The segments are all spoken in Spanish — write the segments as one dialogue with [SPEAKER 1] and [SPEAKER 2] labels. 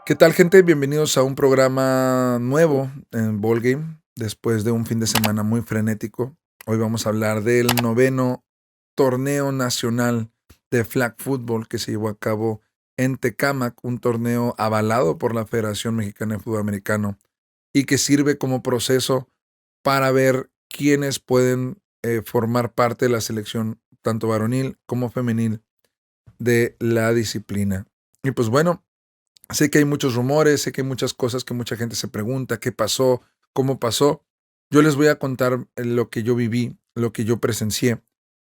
[SPEAKER 1] ¿Qué tal, gente? Bienvenidos a un programa nuevo en Ball Game, después de un fin de semana muy frenético. Hoy vamos a hablar del noveno torneo nacional de flag football que se llevó a cabo en Tecámac, un torneo avalado por la Federación Mexicana de Fútbol Americano y que sirve como proceso para ver quiénes pueden formar parte de la selección, tanto varonil como femenil, de la disciplina. Y pues bueno, sé que hay muchos rumores, sé que hay muchas cosas que mucha gente se pregunta, qué pasó, cómo pasó. Yo les voy a contar lo que yo viví, lo que yo presencié.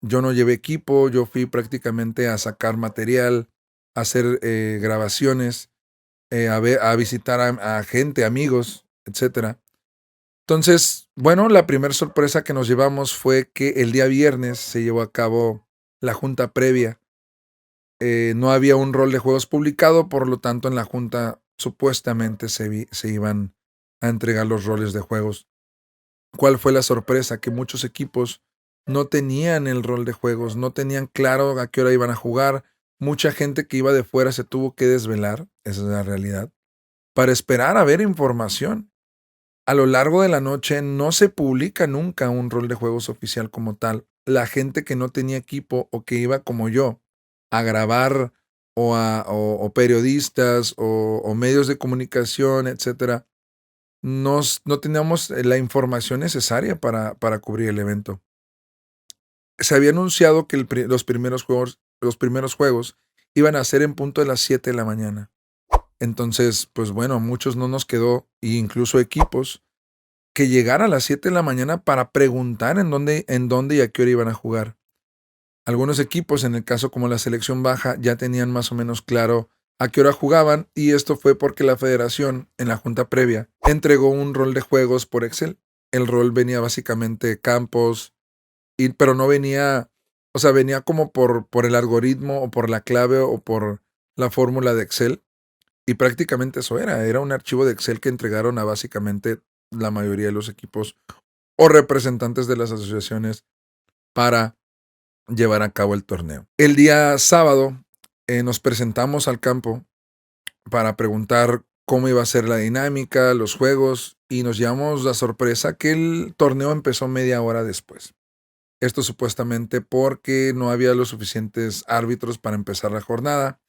[SPEAKER 1] Yo no llevé equipo, yo fui prácticamente a sacar material, a hacer grabaciones, a visitar a gente, amigos, etcétera. Entonces, bueno, la primera sorpresa que nos llevamos fue que el día viernes se llevó a cabo la junta previa. No había un rol de juegos publicado, por lo tanto en la junta supuestamente se iban a entregar los roles de juegos. ¿Cuál fue la sorpresa? Que muchos equipos no tenían el rol de juegos, no tenían claro a qué hora iban a jugar. Mucha gente que iba de fuera se tuvo que desvelar, esa es la realidad, para esperar a ver información. A lo largo de la noche no se publica nunca un rol de juegos oficial como tal. La gente que no tenía equipo o que iba como yo a grabar o periodistas o medios de comunicación, etcétera, no teníamos la información necesaria para cubrir el evento. Se había anunciado que los primeros juegos iban a ser en punto de las 7 de la mañana. Entonces, pues bueno, a muchos no nos quedó, e incluso equipos, que llegara a las 7 de la mañana para preguntar en dónde y a qué hora iban a jugar. Algunos equipos, en el caso como la selección baja, ya tenían más o menos claro a qué hora jugaban, y esto fue porque la federación, en la junta previa, entregó un rol de juegos por Excel. El rol venía básicamente campos, pero no venía, o sea, venía como por el algoritmo o por la clave o por la fórmula de Excel, y prácticamente eso era un archivo de Excel que entregaron a básicamente la mayoría de los equipos o representantes de las asociaciones para llevar a cabo el torneo. El día sábado nos presentamos al campo para preguntar cómo iba a ser la dinámica, los juegos, y nos llevamos la sorpresa que el torneo empezó media hora después. Esto supuestamente porque no había los suficientes árbitros para empezar la jornada.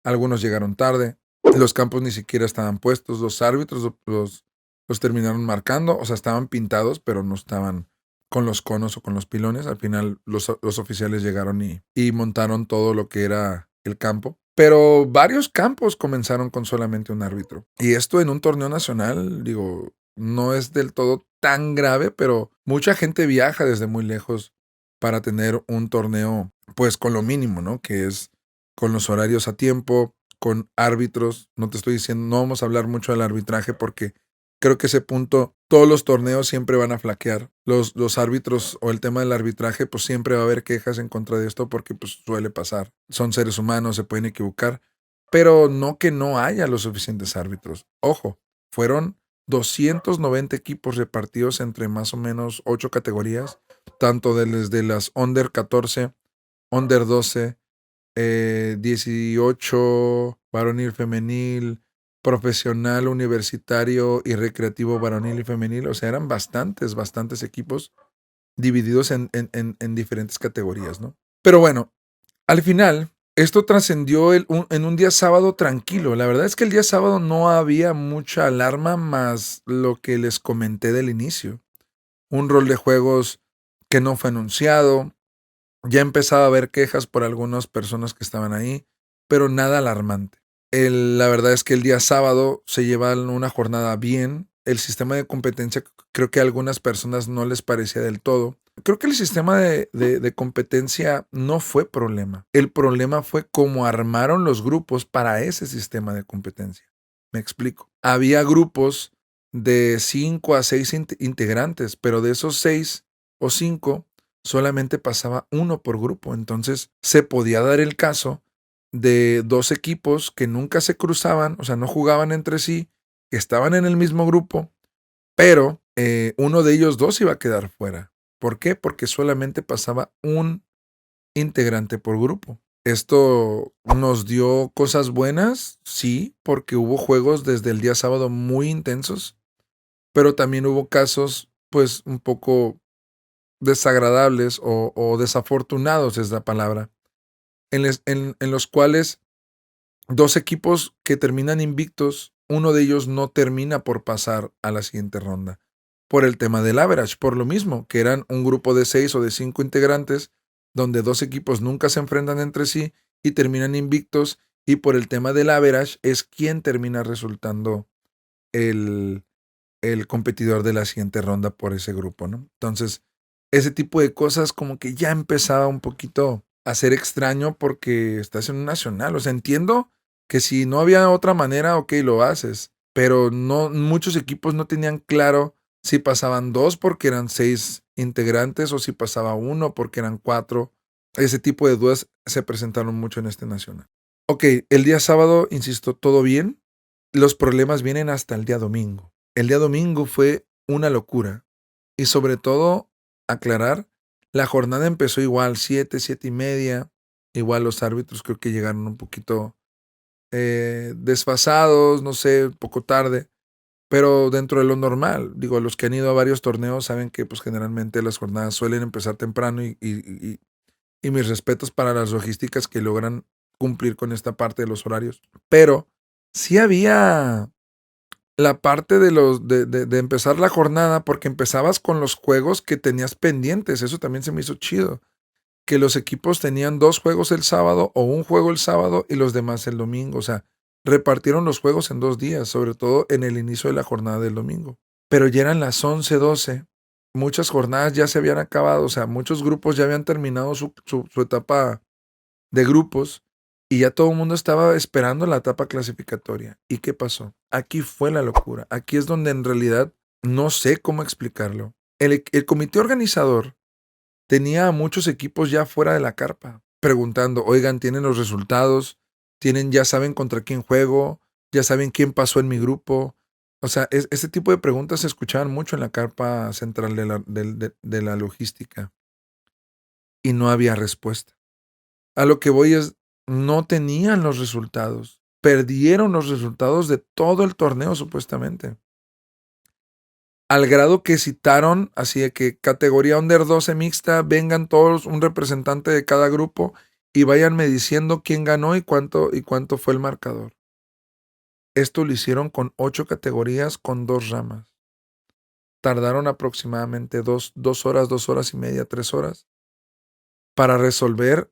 [SPEAKER 1] Algunos llegaron tarde, los campos ni siquiera estaban puestos, los árbitros los terminaron marcando, o sea, estaban pintados, pero no estaban con los conos o con los pilones. Al final los oficiales llegaron y montaron todo lo que era el campo. Pero varios campos comenzaron con solamente un árbitro. Y esto en un torneo nacional, digo, no es del todo tan grave, pero mucha gente viaja desde muy lejos para tener un torneo, pues con lo mínimo, ¿no? Que es con los horarios a tiempo, con árbitros. No te estoy diciendo, no vamos a hablar mucho del arbitraje porque creo que ese punto, todos los torneos siempre van a flaquear. Los árbitros o el tema del arbitraje, pues siempre va a haber quejas en contra de esto porque pues suele pasar. Son seres humanos, se pueden equivocar, pero no que no haya los suficientes árbitros. Ojo, fueron 290 equipos repartidos entre más o menos 8 categorías, tanto desde las under 14, under 12, 18, varonil femenil, profesional, universitario y recreativo varonil y femenil. O sea, eran bastantes equipos divididos en diferentes categorías, ¿no? Pero bueno, al final, esto trascendió en un día sábado tranquilo. La verdad es que el día sábado no había mucha alarma más lo que les comenté del inicio. Un rol de juegos que no fue anunciado. Ya empezaba a haber quejas por algunas personas que estaban ahí, pero nada alarmante. La verdad es que el día sábado se llevan una jornada bien. El sistema de competencia creo que a algunas personas no les parecía del todo. Creo que el sistema de competencia no fue problema. El problema fue cómo armaron los grupos para ese sistema de competencia. Me explico. Había grupos de 5 a 6 integrantes, pero de esos 6 o 5 solamente pasaba uno por grupo. Entonces se podía dar el caso de dos equipos que nunca se cruzaban, o sea, no jugaban entre sí, que estaban en el mismo grupo, pero uno de ellos dos iba a quedar fuera. ¿Por qué? Porque solamente pasaba un integrante por grupo. Esto nos dio cosas buenas, sí, porque hubo juegos desde el día sábado muy intensos, pero también hubo casos, pues, un poco desagradables o desafortunados es la palabra, en los cuales dos equipos que terminan invictos, uno de ellos no termina por pasar a la siguiente ronda, por el tema del average, por lo mismo, que eran un grupo de 6 o de 5 integrantes, donde dos equipos nunca se enfrentan entre sí y terminan invictos, y por el tema del average es quien termina resultando el, el competidor de la siguiente ronda por ese grupo, ¿no? Entonces, ese tipo de cosas como que ya empezaba un poquito a ser extraño porque estás en un nacional. O sea, entiendo que si no había otra manera, ok, lo haces. Pero no, muchos equipos no tenían claro si pasaban dos porque eran 6 integrantes o si pasaba uno porque eran 4. Ese tipo de dudas se presentaron mucho en este nacional. Ok, el día sábado, insisto, todo bien. Los problemas vienen hasta el día domingo. El día domingo fue una locura. Y sobre todo, aclarar, la jornada empezó igual, 7, 7:30. Igual los árbitros creo que llegaron un poquito desfasados, no sé, un poco tarde, pero dentro de lo normal. Digo, los que han ido a varios torneos saben que pues generalmente las jornadas suelen empezar temprano y mis respetos para las logísticas que logran cumplir con esta parte de los horarios. Pero sí había la parte de empezar la jornada, porque empezabas con los juegos que tenías pendientes. Eso también se me hizo chido. Que los equipos tenían 2 juegos el sábado o un juego el sábado y los demás el domingo. O sea, repartieron los juegos en 2 días, sobre todo en el inicio de la jornada del domingo. Pero ya eran las 11:12. Muchas jornadas ya se habían acabado. O sea, muchos grupos ya habían terminado su etapa de grupos y ya todo el mundo estaba esperando la etapa clasificatoria. ¿Y qué pasó? Aquí fue la locura. Aquí es donde en realidad no sé cómo explicarlo. El comité organizador tenía a muchos equipos ya fuera de la carpa, preguntando, oigan, ¿tienen los resultados? Ya saben contra quién juego? ¿Ya saben quién pasó en mi grupo? O sea, ese tipo de preguntas se escuchaban mucho en la carpa central de la logística y no había respuesta. A lo que voy es, no tenían los resultados. Perdieron los resultados de todo el torneo, supuestamente. Al grado que citaron, así de que categoría under 12 mixta, vengan todos, un representante de cada grupo, y váyanme diciendo quién ganó y cuánto fue el marcador. Esto lo hicieron con 8 categorías, con 2 ramas. Tardaron aproximadamente 2 horas, 2 horas y media, 3 horas, para resolver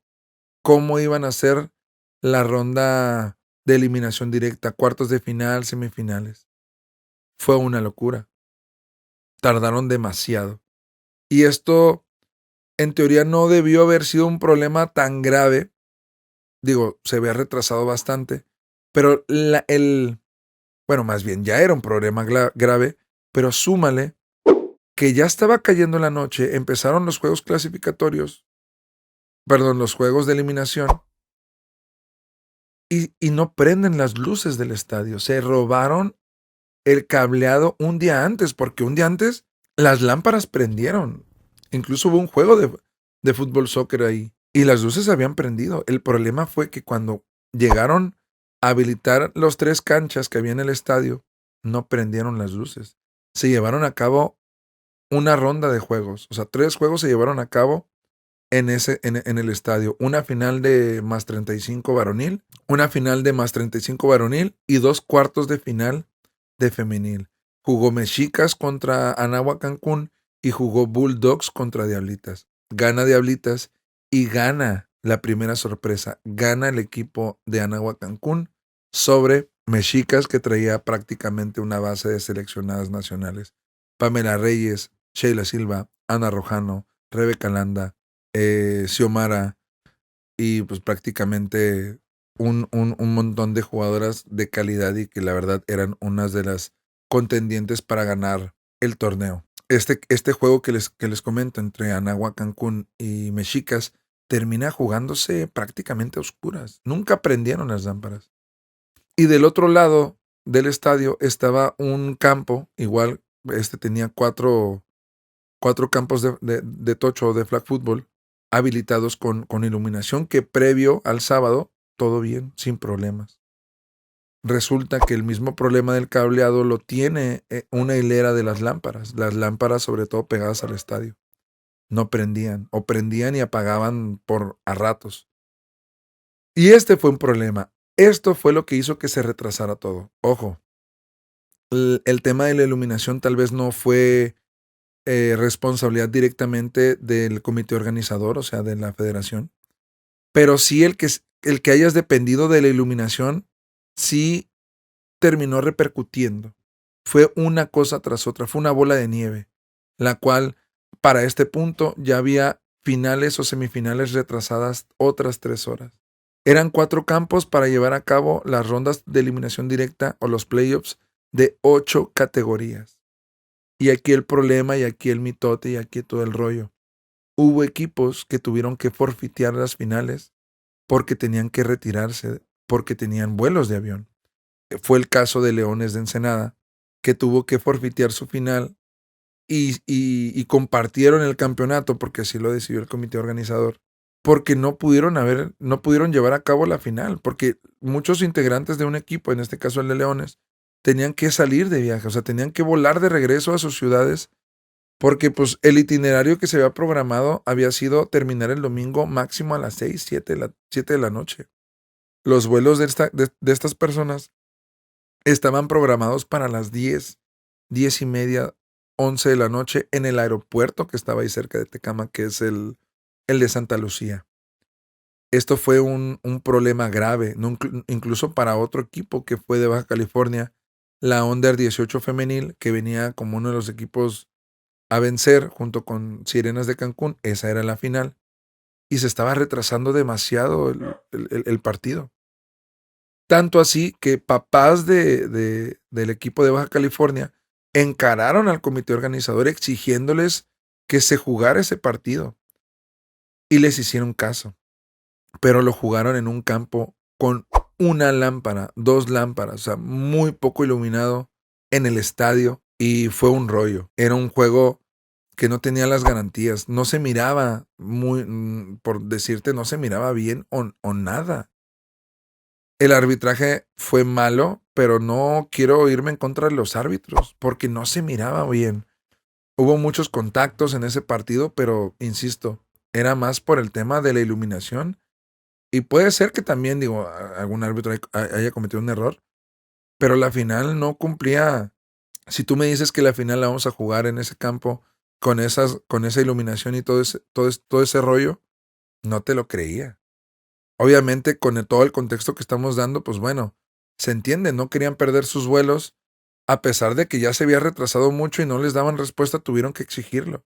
[SPEAKER 1] cómo iban a ser la ronda de eliminación directa, cuartos de final, semifinales. Fue una locura. Tardaron demasiado. Y esto, en teoría, no debió haber sido un problema tan grave. Digo, se había retrasado bastante. Pero bueno, más bien ya era un problema grave. Pero súmale que ya estaba cayendo la noche. Empezaron los juegos clasificatorios. Perdón, los juegos de eliminación. Y no prenden las luces del estadio. Se robaron el cableado un día antes, porque un día antes las lámparas prendieron. Incluso hubo un juego de fútbol soccer ahí y las luces habían prendido. El problema fue que cuando llegaron a habilitar los 3 canchas que había en el estadio, no prendieron las luces. Se llevaron a cabo una ronda de juegos. O sea, 3 juegos se llevaron a cabo en el estadio. Una final de más 35 varonil, una final de más 35 varonil y 2 cuartos de final de femenil. Jugó Mexicas contra Anáhuac Cancún y jugó Bulldogs contra Diablitas. Gana Diablitas y gana la primera sorpresa. Gana el equipo de Anáhuac Cancún sobre Mexicas, que traía prácticamente una base de seleccionadas nacionales. Pamela Reyes, Sheila Silva, Ana Rojano, Rebeca Landa, Xiomara y pues prácticamente un montón de jugadoras de calidad y que la verdad eran unas de las contendientes para ganar el torneo. Este juego que les comento entre Anáhuac Cancún y Mexicas termina jugándose prácticamente a oscuras. Nunca prendieron las lámparas. Y del otro lado del estadio estaba un campo, igual tenía cuatro campos de tocho de flag football habilitados con iluminación, que previo al sábado, todo bien, sin problemas. Resulta que el mismo problema del cableado lo tiene una hilera de las lámparas sobre todo pegadas al estadio. No prendían, o prendían y apagaban a ratos. Y este fue un problema. Esto fue lo que hizo que se retrasara todo. Ojo, el tema de la iluminación tal vez no fue responsabilidad directamente del comité organizador, o sea, de la federación, pero sí el que hayas dependido de la iluminación, sí terminó repercutiendo. Fue una cosa tras otra, fue una bola de nieve, la cual para este punto ya había finales o semifinales retrasadas otras 3 horas. Eran 4 campos para llevar a cabo las rondas de eliminación directa o los playoffs de 8 categorías. Y aquí el problema, y aquí el mitote, y aquí todo el rollo. Hubo equipos que tuvieron que forfeitear las finales porque tenían que retirarse, porque tenían vuelos de avión. Fue el caso de Leones de Ensenada, que tuvo que forfeitear su final y compartieron el campeonato, porque así lo decidió el comité organizador, porque no pudieron llevar a cabo la final, porque muchos integrantes de un equipo, en este caso el de Leones, tenían que salir de viaje, o sea, tenían que volar de regreso a sus ciudades, porque pues el itinerario que se había programado había sido terminar el domingo máximo a las 6, 7 de la noche. Los vuelos de estas personas estaban programados para las 10 y media, 11 de la noche en el aeropuerto que estaba ahí cerca de Tecama, que es el de Santa Lucía. Esto fue un problema grave, incluso para otro equipo que fue de Baja California, la Under 18 femenil, que venía como uno de los equipos a vencer junto con Sirenas de Cancún. Esa era la final. Y se estaba retrasando demasiado el partido. Tanto así que papás del equipo de Baja California encararon al comité organizador exigiéndoles que se jugara ese partido. Y les hicieron caso. Pero lo jugaron en un campo con una lámpara, 2 lámparas, o sea, muy poco iluminado en el estadio. Y fue un rollo. Era un juego que no tenía las garantías. No se miraba por decirte, no se miraba bien o nada. El arbitraje fue malo, pero no quiero irme en contra de los árbitros, porque no se miraba bien. Hubo muchos contactos en ese partido, pero insisto, era más por el tema de la iluminación. Y puede ser que también, algún árbitro haya cometido un error, pero la final no cumplía. Si tú me dices que la final la vamos a jugar en ese campo con esa iluminación y todo ese rollo, no te lo creía. Obviamente, con todo el contexto que estamos dando, pues bueno, se entiende, no querían perder sus vuelos, a pesar de que ya se había retrasado mucho y no les daban respuesta, tuvieron que exigirlo.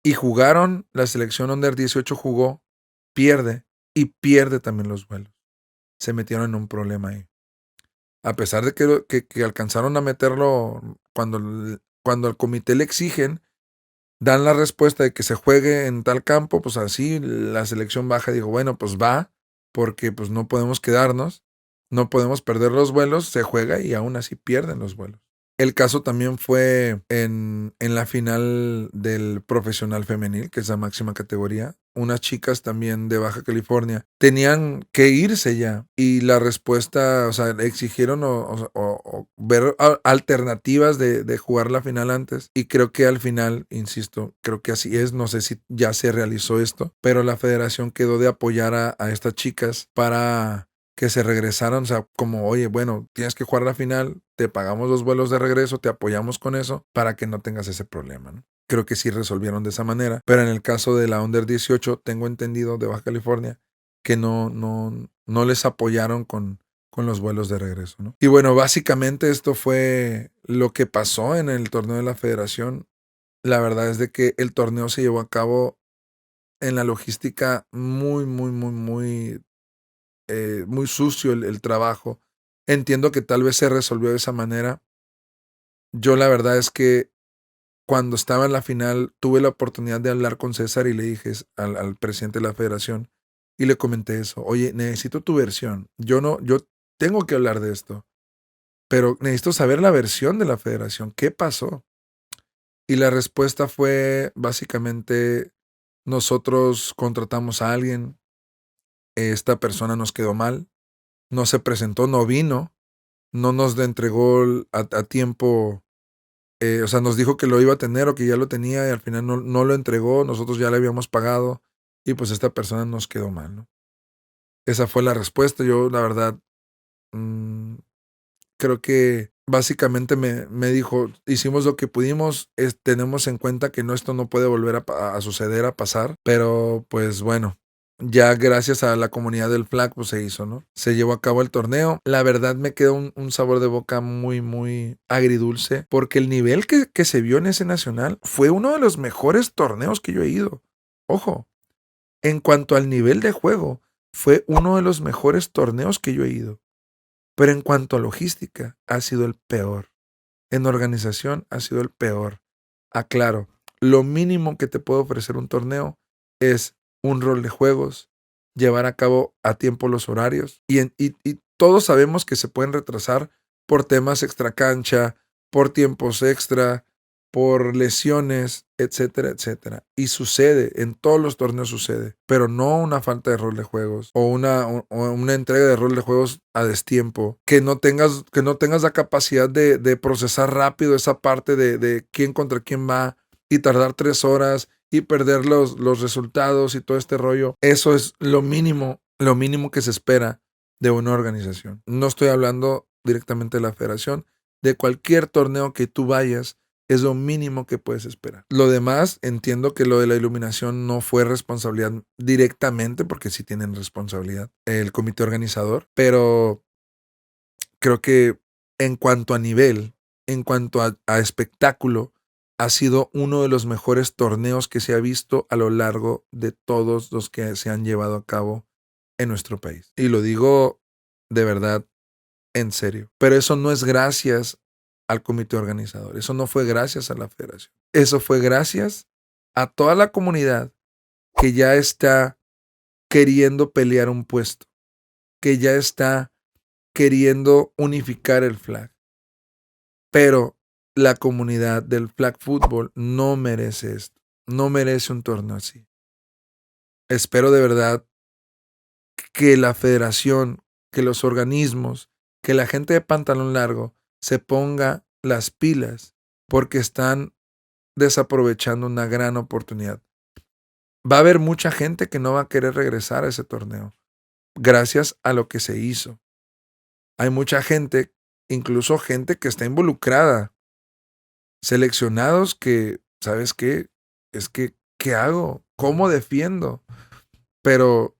[SPEAKER 1] Y jugaron, la selección Under 18 jugó, pierde, y pierde también los vuelos. Se metieron en un problema ahí. A pesar de que alcanzaron a meterlo cuando al comité le exigen, dan la respuesta de que se juegue en tal campo, pues así la selección baja y digo, bueno, pues va, porque pues no podemos quedarnos, no podemos perder los vuelos, se juega y aún así pierden los vuelos. El caso también fue en la final del profesional femenil, que es la máxima categoría. Unas chicas también de Baja California tenían que irse ya y la respuesta, o sea, exigieron o ver alternativas de jugar la final antes. Y creo que al final, insisto, creo que así es, no sé si ya se realizó esto, pero la federación quedó de apoyar a estas chicas para que se regresaron, o sea, como, oye, bueno, tienes que jugar la final, te pagamos los vuelos de regreso, te apoyamos con eso para que no tengas ese problema, ¿no? Creo que sí resolvieron de esa manera, pero en el caso de la Under 18, tengo entendido de Baja California que no les apoyaron con los vuelos de regreso, ¿no? Y bueno, básicamente esto fue lo que pasó en el torneo de la federación. La verdad es de que el torneo se llevó a cabo en la logística muy sucio el trabajo. Entiendo que tal vez se resolvió de esa manera. Yo la verdad es que cuando estaba en la final tuve la oportunidad de hablar con César y le dije al presidente de la federación y le comenté eso. Oye, necesito tu versión. Yo tengo que hablar de esto, pero necesito saber la versión de la federación. ¿Qué pasó? Y la respuesta fue básicamente nosotros contratamos a alguien, esta persona nos quedó mal, no se presentó, no vino, no nos entregó a tiempo, o sea, nos dijo que lo iba a tener o que ya lo tenía y al final no lo entregó, nosotros ya le habíamos pagado y pues esta persona nos quedó mal, ¿no? Esa fue la respuesta. Yo, la verdad, creo que básicamente me dijo, hicimos lo que pudimos, tenemos en cuenta que esto no puede volver a suceder, a pasar, pero pues bueno, ya gracias a la comunidad del flag pues se hizo, ¿no? Se llevó a cabo el torneo. La verdad me quedó un sabor de boca muy, muy agridulce, porque el nivel que se vio en ese nacional fue uno de los mejores torneos que yo he ido. Ojo, en cuanto al nivel de juego, fue uno de los mejores torneos que yo he ido. Pero en cuanto a logística, ha sido el peor. En organización, ha sido el peor. Aclaro, lo mínimo que te puede ofrecer un torneo es un rol de juegos, llevar a cabo a tiempo los horarios. Y todos sabemos que se pueden retrasar por temas extracancha, por tiempos extra, por lesiones, etcétera, etcétera. Y sucede, en todos los torneos sucede, pero no una falta de rol de juegos o una entrega de rol de juegos a destiempo, que no tengas la capacidad de procesar rápido esa parte de quién contra quién va y tardar 3 horas y perder los resultados y todo este rollo. Eso es lo mínimo que se espera de una organización. No estoy hablando directamente de la federación, de cualquier torneo que tú vayas. Es lo mínimo que puedes esperar. Lo demás, entiendo que lo de la iluminación no fue responsabilidad directamente, porque sí tienen responsabilidad el comité organizador, pero creo que en cuanto a nivel, en cuanto a espectáculo, ha sido uno de los mejores torneos que se ha visto a lo largo de todos los que se han llevado a cabo en nuestro país. Y lo digo de verdad, en serio. Pero eso no es gracias al comité organizador. Eso no fue gracias a la federación. Eso fue gracias a toda la comunidad que ya está queriendo pelear un puesto, que ya está queriendo unificar el flag. Pero la comunidad del flag fútbol no merece esto. No merece un torneo así. Espero de verdad que la federación, que los organismos, que la gente de pantalón largo se ponga las pilas, porque están desaprovechando una gran oportunidad. Va a haber mucha gente que no va a querer regresar a ese torneo, gracias a lo que se hizo. Hay mucha gente, incluso gente que está involucrada, seleccionados que, ¿sabes qué? Es que, ¿qué hago? ¿Cómo defiendo? Pero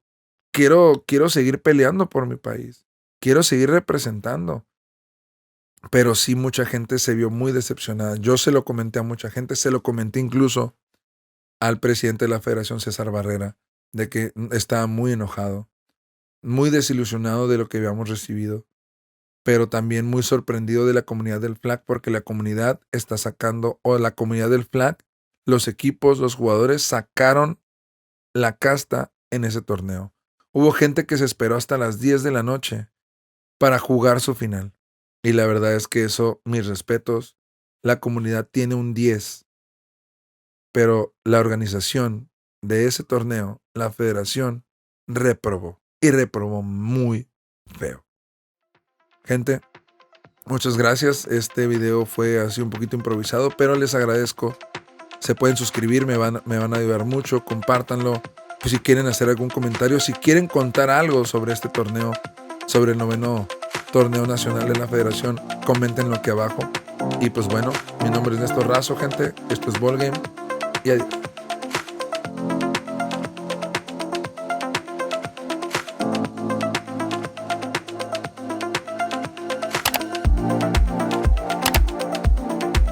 [SPEAKER 1] quiero seguir peleando por mi país. Quiero seguir representando. Pero sí, mucha gente se vio muy decepcionada. Yo se lo comenté a mucha gente, se lo comenté incluso al presidente de la Federación, César Barrera, de que estaba muy enojado, muy desilusionado de lo que habíamos recibido, pero también muy sorprendido de la comunidad del flag, porque la comunidad está sacando, o la comunidad del flag, los equipos, los jugadores sacaron la casta en ese torneo. Hubo gente que se esperó hasta las 10 de la noche para jugar su final. Y la verdad es que eso, mis respetos, la comunidad tiene un 10, pero la organización de ese torneo, la federación, reprobó. Y reprobó muy feo. Gente, muchas gracias. Este video fue así un poquito improvisado, pero les agradezco. Se pueden suscribir, me van a ayudar mucho. Compártanlo. Pues si quieren hacer algún comentario, si quieren contar algo sobre este torneo, sobre el 9º torneo nacional de la federación, coméntenlo aquí abajo. Y pues bueno, mi nombre es Néstor Razo, gente. Esto es Ball Game y adiós.